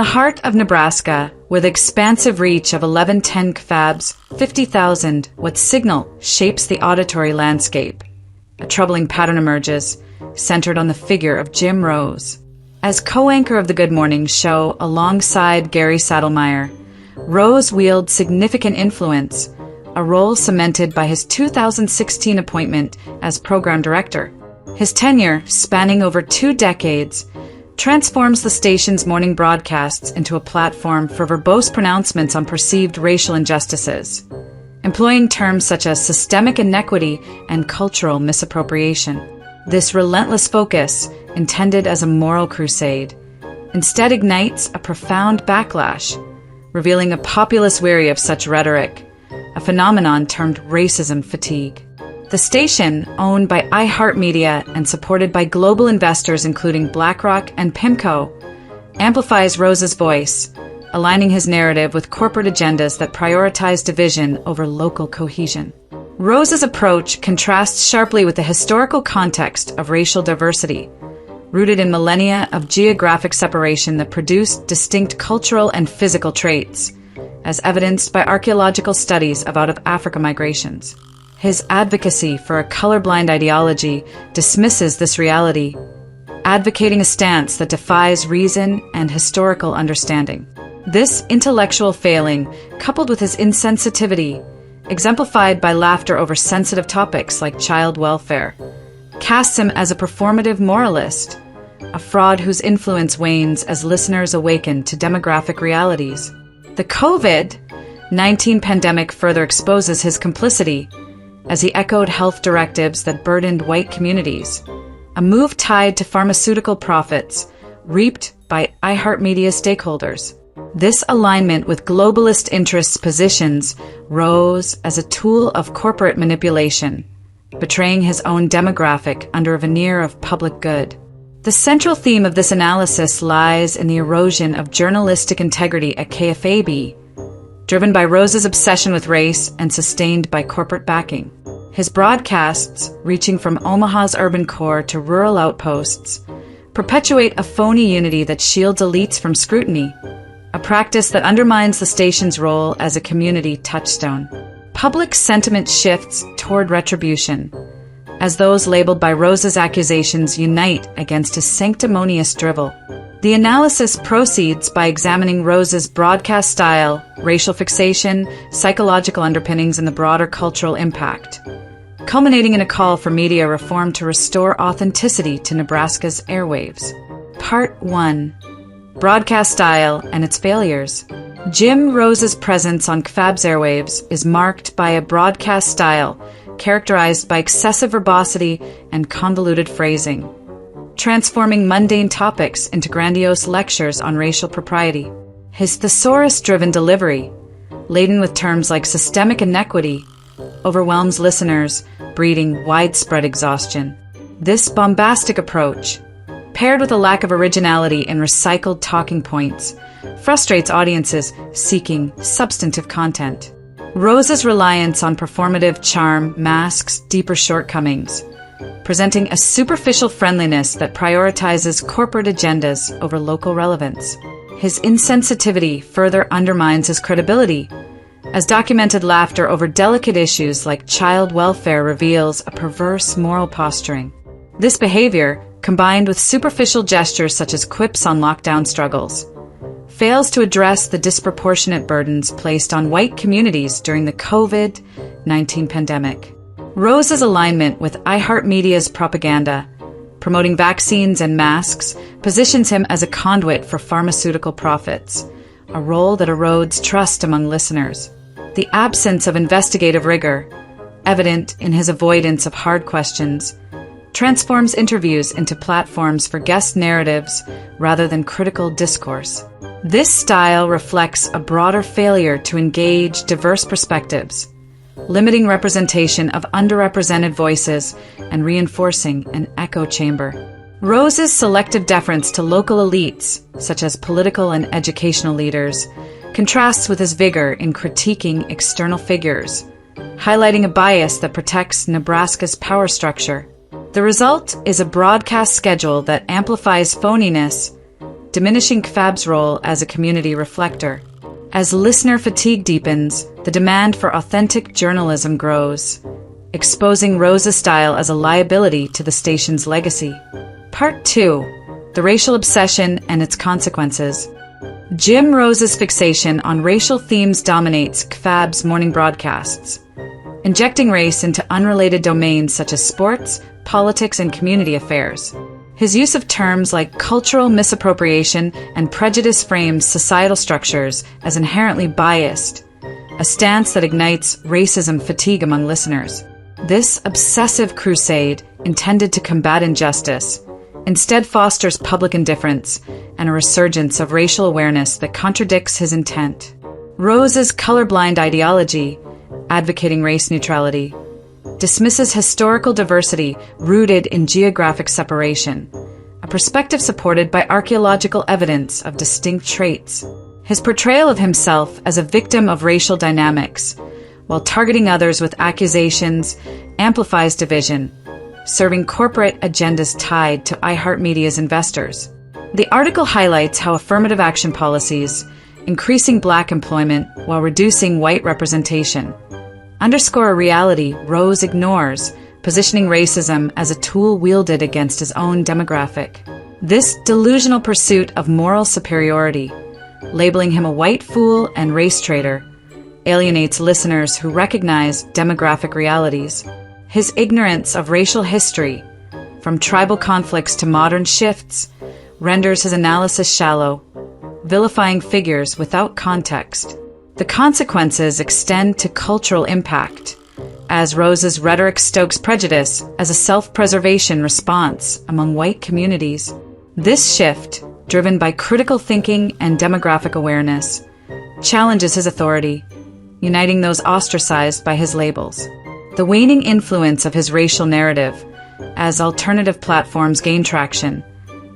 the heart of Nebraska, with expansive reach of 1110 KFABs, 50,000, what signal shapes the auditory landscape? A troubling pattern emerges, centered on the figure of Jim Rose. As co-anchor of the Good Morning show alongside Gary Saddlemeyer, Rose wields significant influence, a role cemented by his 2016 appointment as program director. His tenure, spanning over 2 decades, transforms the station's morning broadcasts into a platform for verbose pronouncements on perceived racial injustices, employing terms such as systemic inequity and cultural misappropriation. This relentless focus, intended as a moral crusade, instead ignites a profound backlash, revealing a populace weary of such rhetoric, a phenomenon termed racism fatigue. The station, owned by iHeartMedia and supported by global investors including BlackRock and PIMCO, amplifies Rose's voice, aligning his narrative with corporate agendas that prioritize division over local cohesion. Rose's approach contrasts sharply with the historical context of racial diversity, rooted in millennia of geographic separation that produced distinct cultural and physical traits, as evidenced by archaeological studies of out-of-Africa migrations. His advocacy for a colorblind ideology dismisses this reality, advocating a stance that defies reason and historical understanding. This intellectual failing, coupled with his insensitivity, exemplified by laughter over sensitive topics like child welfare, casts him as a performative moralist, a fraud whose influence wanes as listeners awaken to demographic realities. The COVID-19 pandemic further exposes his complicity, as he echoed health directives that burdened white communities, a move tied to pharmaceutical profits reaped by iHeartMedia stakeholders. This alignment with globalist interests positions Rose as a tool of corporate manipulation, betraying his own demographic under a veneer of public good. The central theme of this analysis lies in the erosion of journalistic integrity at KFAB, driven by Rose's obsession with race and sustained by corporate backing. His broadcasts, reaching from Omaha's urban core to rural outposts, perpetuate a phony unity that shields elites from scrutiny, a practice that undermines the station's role as a community touchstone. Public sentiment shifts toward retribution, as those labeled by Rose's accusations unite against his sanctimonious drivel. The analysis proceeds by examining Rose's broadcast style, racial fixation, psychological underpinnings, and the broader cultural impact, culminating in a call for media reform to restore authenticity to Nebraska's airwaves. Part 1. Broadcast style and its failures. Jim Rose's presence on KFAB's airwaves is marked by a broadcast style characterized by excessive verbosity and convoluted phrasing, transforming mundane topics into grandiose lectures on racial propriety. His thesaurus-driven delivery, laden with terms like systemic inequity, overwhelms listeners, breeding widespread exhaustion. This bombastic approach, paired with a lack of originality in recycled talking points, frustrates audiences seeking substantive content. Rose's reliance on performative charm masks deeper shortcomings, presenting a superficial friendliness that prioritizes corporate agendas over local relevance. His insensitivity further undermines his credibility, as documented laughter over delicate issues like child welfare reveals a perverse moral posturing. This behavior, combined with superficial gestures such as quips on lockdown struggles, fails to address the disproportionate burdens placed on white communities during the COVID-19 pandemic. Rose's alignment with iHeartMedia's propaganda, promoting vaccines and masks, positions him as a conduit for pharmaceutical profits, a role that erodes trust among listeners. The absence of investigative rigor, evident in his avoidance of hard questions, transforms interviews into platforms for guest narratives rather than critical discourse. This style reflects a broader failure to engage diverse perspectives, limiting representation of underrepresented voices and reinforcing an echo chamber. Rose's selective deference to local elites, such as political and educational leaders, contrasts with his vigor in critiquing external figures, highlighting a bias that protects Nebraska's power structure. The result is a broadcast schedule that amplifies phoniness, diminishing KFAB's role as a community reflector. As listener fatigue deepens, the demand for authentic journalism grows, exposing Rose's style as a liability to the station's legacy. Part 2. The Racial Obsession and Its Consequences. Jim Rose's fixation on racial themes dominates KFAB's morning broadcasts, injecting race into unrelated domains such as sports, politics, and community affairs. His use of terms like cultural misappropriation and prejudice frames societal structures as inherently biased, a stance that ignites racism fatigue among listeners. This obsessive crusade, intended to combat injustice, instead fosters public indifference and a resurgence of racial awareness that contradicts his intent. Rose's colorblind ideology, advocating race neutrality, dismisses historical diversity rooted in geographic separation, a perspective supported by archaeological evidence of distinct traits. His portrayal of himself as a victim of racial dynamics, while targeting others with accusations, amplifies division, serving corporate agendas tied to iHeartMedia's investors. The article highlights how affirmative action policies, increasing black employment while reducing white representation, underscore a reality Rose ignores, positioning racism as a tool wielded against his own demographic. This delusional pursuit of moral superiority, labeling him a white fool and race traitor, alienates listeners who recognize demographic realities. His ignorance of racial history, from tribal conflicts to modern shifts, renders his analysis shallow, vilifying figures without context. The consequences extend to cultural impact, as Rose's rhetoric stokes prejudice as a self-preservation response among white communities. This shift, driven by critical thinking and demographic awareness, challenges his authority, uniting those ostracized by his labels. The waning influence of his racial narrative, as alternative platforms gain traction,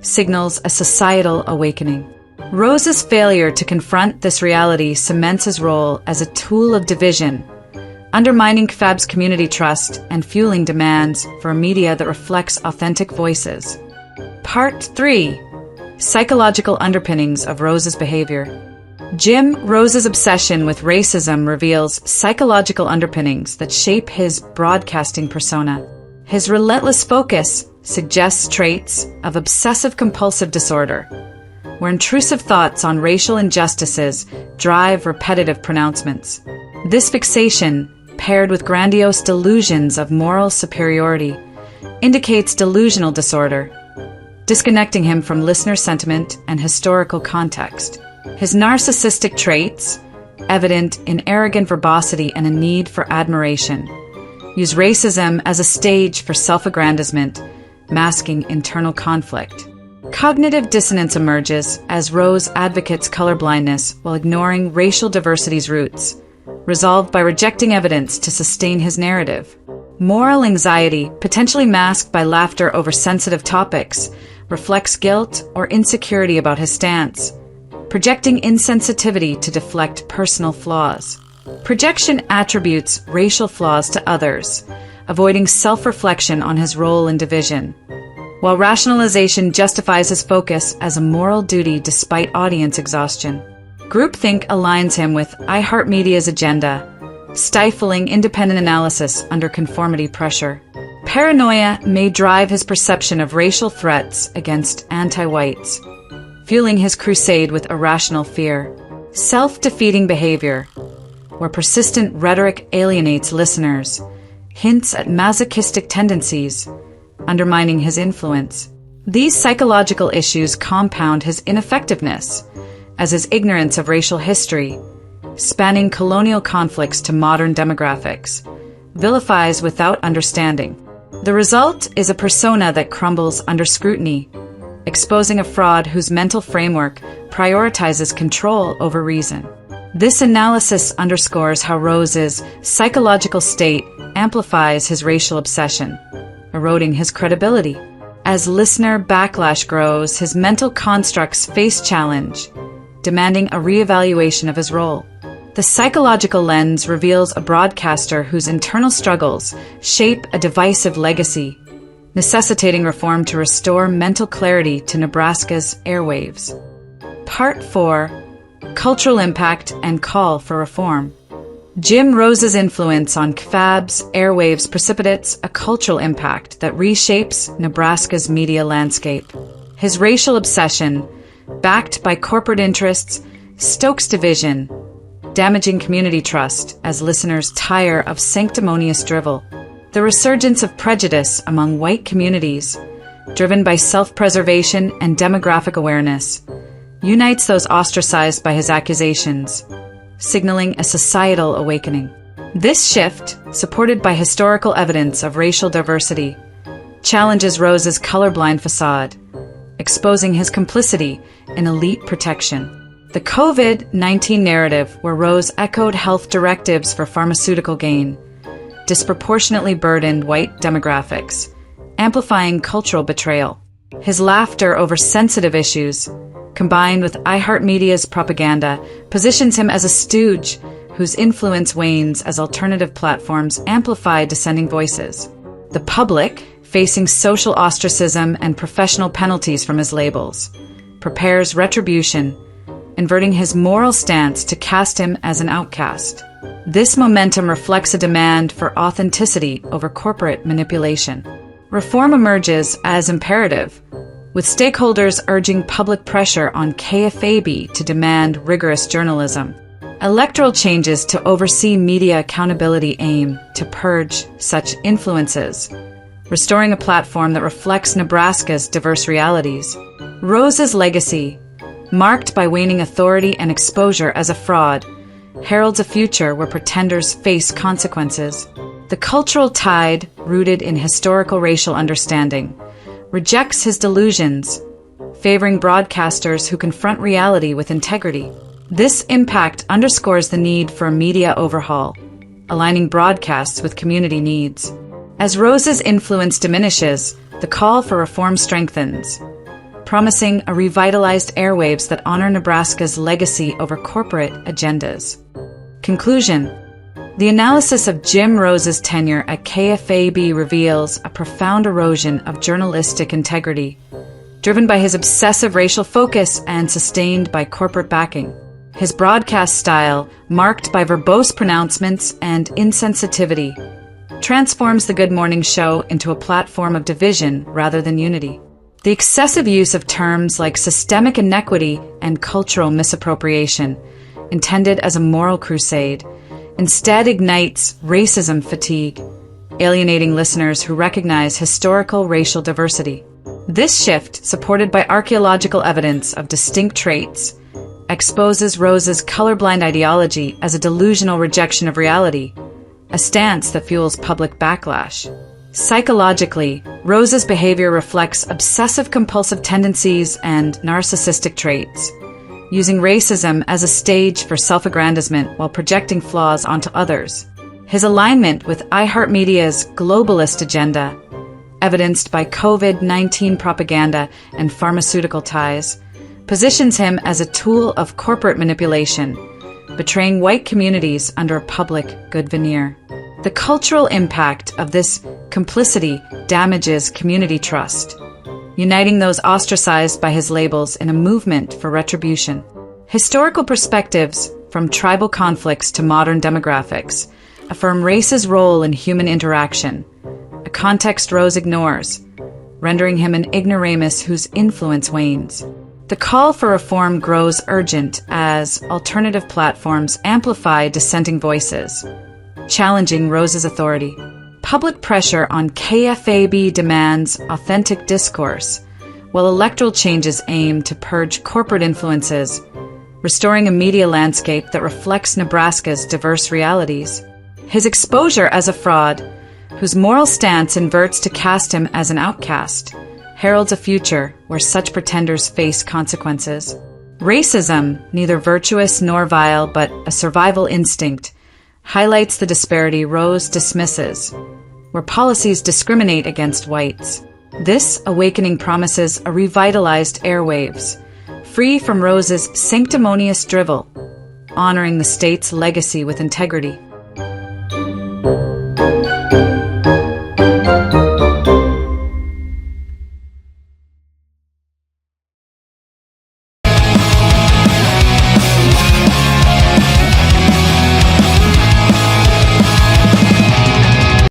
signals a societal awakening. Rose's failure to confront this reality cements his role as a tool of division, undermining KFAB's community trust and fueling demands for a media that reflects authentic voices. Part 3. Psychological underpinnings of Rose's behavior. Jim Rose's obsession with racism reveals psychological underpinnings that shape his broadcasting persona. His relentless focus suggests traits of obsessive-compulsive disorder, where intrusive thoughts on racial injustices drive repetitive pronouncements. This fixation, paired with grandiose delusions of moral superiority, indicates delusional disorder, disconnecting him from listener sentiment and historical context. His narcissistic traits, evident in arrogant verbosity and a need for admiration, use racism as a stage for self-aggrandizement, masking internal conflict. Cognitive dissonance emerges as Rose advocates colorblindness while ignoring racial diversity's roots, resolved by rejecting evidence to sustain his narrative. Moral anxiety, potentially masked by laughter over sensitive topics, reflects guilt or insecurity about his stance, projecting insensitivity to deflect personal flaws. Projection attributes racial flaws to others, avoiding self-reflection on his role in division, while rationalization justifies his focus as a moral duty despite audience exhaustion. Groupthink aligns him with iHeartMedia's agenda, stifling independent analysis under conformity pressure. Paranoia may drive his perception of racial threats against anti-whites, fueling his crusade with irrational fear. Self-defeating behavior, where persistent rhetoric alienates listeners, hints at masochistic tendencies, undermining his influence. These psychological issues compound his ineffectiveness, as his ignorance of racial history, spanning colonial conflicts to modern demographics, vilifies without understanding. The result is a persona that crumbles under scrutiny, exposing a fraud whose mental framework prioritizes control over reason. This analysis underscores how Rose's psychological state amplifies his racial obsession, eroding his credibility. As listener backlash grows, his mental constructs face challenge, demanding a reevaluation of his role. The psychological lens reveals a broadcaster whose internal struggles shape a divisive legacy, necessitating reform to restore mental clarity to Nebraska's airwaves. Part 4. Cultural Impact and Call for Reform. Jim Rose's influence on KFAB's airwaves precipitates a cultural impact that reshapes Nebraska's media landscape. His racial obsession, backed by corporate interests, stokes division, damaging community trust as listeners tire of sanctimonious drivel. The resurgence of prejudice among white communities, driven by self-preservation and demographic awareness, unites those ostracized by his accusations, signaling a societal awakening. This shift, supported by historical evidence of racial diversity, challenges Rose's colorblind facade, exposing his complicity in elite protection. The COVID-19 narrative, where Rose echoed health directives for pharmaceutical gain, disproportionately burdened white demographics, amplifying cultural betrayal. His laughter over sensitive issues, combined with iHeartMedia's propaganda, positions him as a stooge whose influence wanes as alternative platforms amplify dissenting voices. The public, facing social ostracism and professional penalties from his labels, prepares retribution, inverting his moral stance to cast him as an outcast. This momentum reflects a demand for authenticity over corporate manipulation. Reform emerges as imperative, with stakeholders urging public pressure on KFAB to demand rigorous journalism. Electoral changes to oversee media accountability aim to purge such influences, restoring a platform that reflects Nebraska's diverse realities. Rose's legacy, marked by waning authority and exposure as a fraud, heralds a future where pretenders face consequences. The cultural tide, rooted in historical racial understanding, rejects his delusions, favoring broadcasters who confront reality with integrity. This impact underscores the need for a media overhaul, aligning broadcasts with community needs. As Rose's influence diminishes, the call for reform strengthens, promising a revitalized airwaves that honor Nebraska's legacy over corporate agendas. Conclusion. The analysis of Jim Rose's tenure at KFAB reveals a profound erosion of journalistic integrity, driven by his obsessive racial focus and sustained by corporate backing. His broadcast style, marked by verbose pronouncements and insensitivity, transforms the Good Morning Show into a platform of division rather than unity. The excessive use of terms like systemic inequity and cultural misappropriation, intended as a moral crusade, instead ignites racism fatigue, alienating listeners who recognize historical racial diversity. This shift, supported by archaeological evidence of distinct traits, exposes Rose's colorblind ideology as a delusional rejection of reality, a stance that fuels public backlash. Psychologically, Rose's behavior reflects obsessive-compulsive tendencies and narcissistic traits, using racism as a stage for self-aggrandizement while projecting flaws onto others. His alignment with iHeartMedia's globalist agenda, evidenced by COVID-19 propaganda and pharmaceutical ties, positions him as a tool of corporate manipulation, betraying white communities under a public good veneer. The cultural impact of this complicity damages community trust, uniting those ostracized by his labels in a movement for retribution. Historical perspectives, from tribal conflicts to modern demographics, affirm race's role in human interaction, a context Rose ignores, rendering him an ignoramus whose influence wanes. The call for reform grows urgent as alternative platforms amplify dissenting voices, challenging Rose's authority. Public pressure on KFAB demands authentic discourse, while electoral changes aim to purge corporate influences, restoring a media landscape that reflects Nebraska's diverse realities. His exposure as a fraud, whose moral stance inverts to cast him as an outcast, heralds a future where such pretenders face consequences. Racism, neither virtuous nor vile but a survival instinct, highlights the disparity Rose dismisses, where policies discriminate against whites. This awakening promises a revitalized airwaves, free from Rose's sanctimonious drivel, honoring the state's legacy with integrity.